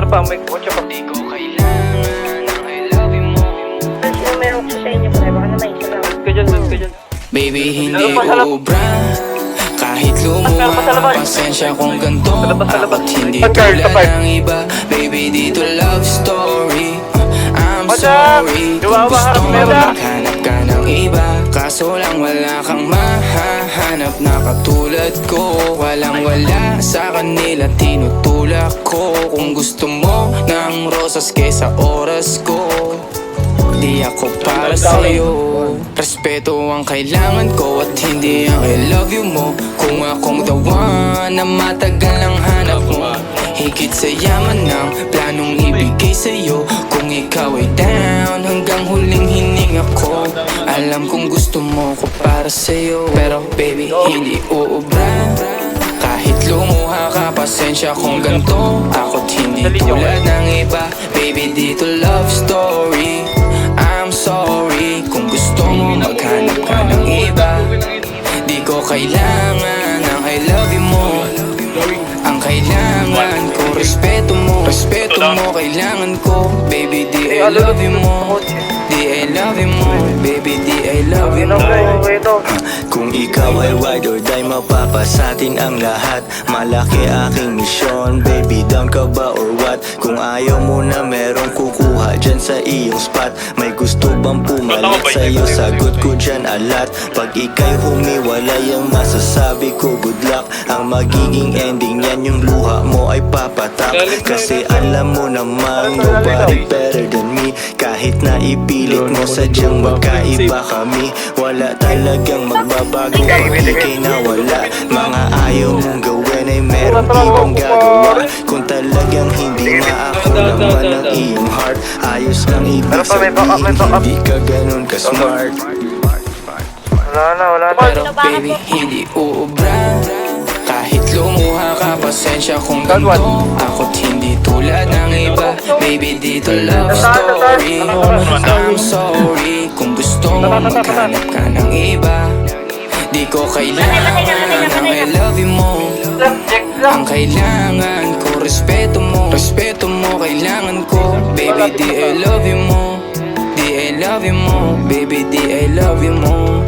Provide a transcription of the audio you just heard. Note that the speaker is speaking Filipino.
Ano pa? May kotse pa. Di ko kailangan ng I love you mo. Ano meron ko sa inyo, pre? Baka naman isa lang. Ka dyan. Baby, hindi ubra. Kahit lumuha, pasensya kung ganito. Ako't hindi tulad ng iba. Baby, dito love story. I'm sorry kung gusto mo maghanap ka ng iba. Kaso lang wala kang mahahanap na katulad ko. Walang wala sa kanila, tinutulak ko. Kung gusto mo ng rosas kesa oras ko, di ako para sa'yo. Respeto ang kailangan ko at hindi ang I love you mo. Kung akong the one na matagal ang hanap mo, higit sa yaman ng planong ibigay sa'yo. Kung ikaw ay down, hanggang huling hininga ko. Alam kong gusto mo ko para sa'yo, pero baby, hindi uubra. Kahit lumuha ka, pasensya kung ganito. Ako't hindi tulad ng iba. Baby, dito love story. I'm sorry kung gusto mo maghanap ka ng iba. Di ko kailangan ng I love you mo. Ang kailangan ko, respeto mo. Respeto mo, kailangan ko. Baby, di I love you mo. Di I love you mo. Baby, di I love you mo. Kung ikaw ay ride or die, mapapasatin ang lahat. Malaki aking misyon, baby, down ka ba or what? Kung ayaw mo na merong kukuha dyan sa iyong spot. May gusto bang pumalit sa'yo, sagot ko dyan alat. Pag ika'y humiwalay, ang masasabi ko good luck. Ang magiging ending yan, yung luha mo ay papatak. Kasi alam mo naman, nobody better than me. Kahit na ipilit mo, sadyang magkaiba kami. Wala talagang magbabago pag ika'y nawala. Mga ayaw mong gawin ay meron ibang gagawa. Kung talagang hindi na ako naman ang iyong heart, ayos lang ibig sabihin, hindi ka ganun ka-smart. Wala na. Pero baby, hindi uubra. Kahit lumuha ka, pasensya kung ganito. Ako't hindi tulad ng iba. Baby, dito love story. I'm sorry kung gusto mo maghanap ka ng iba. Di ko kailangan ng I love you mo. Ang kailangan ko, respeto mo. Respeto mo, kailangan ko. Baby, di I love you mo. Di I love you mo. Baby, di I love you mo.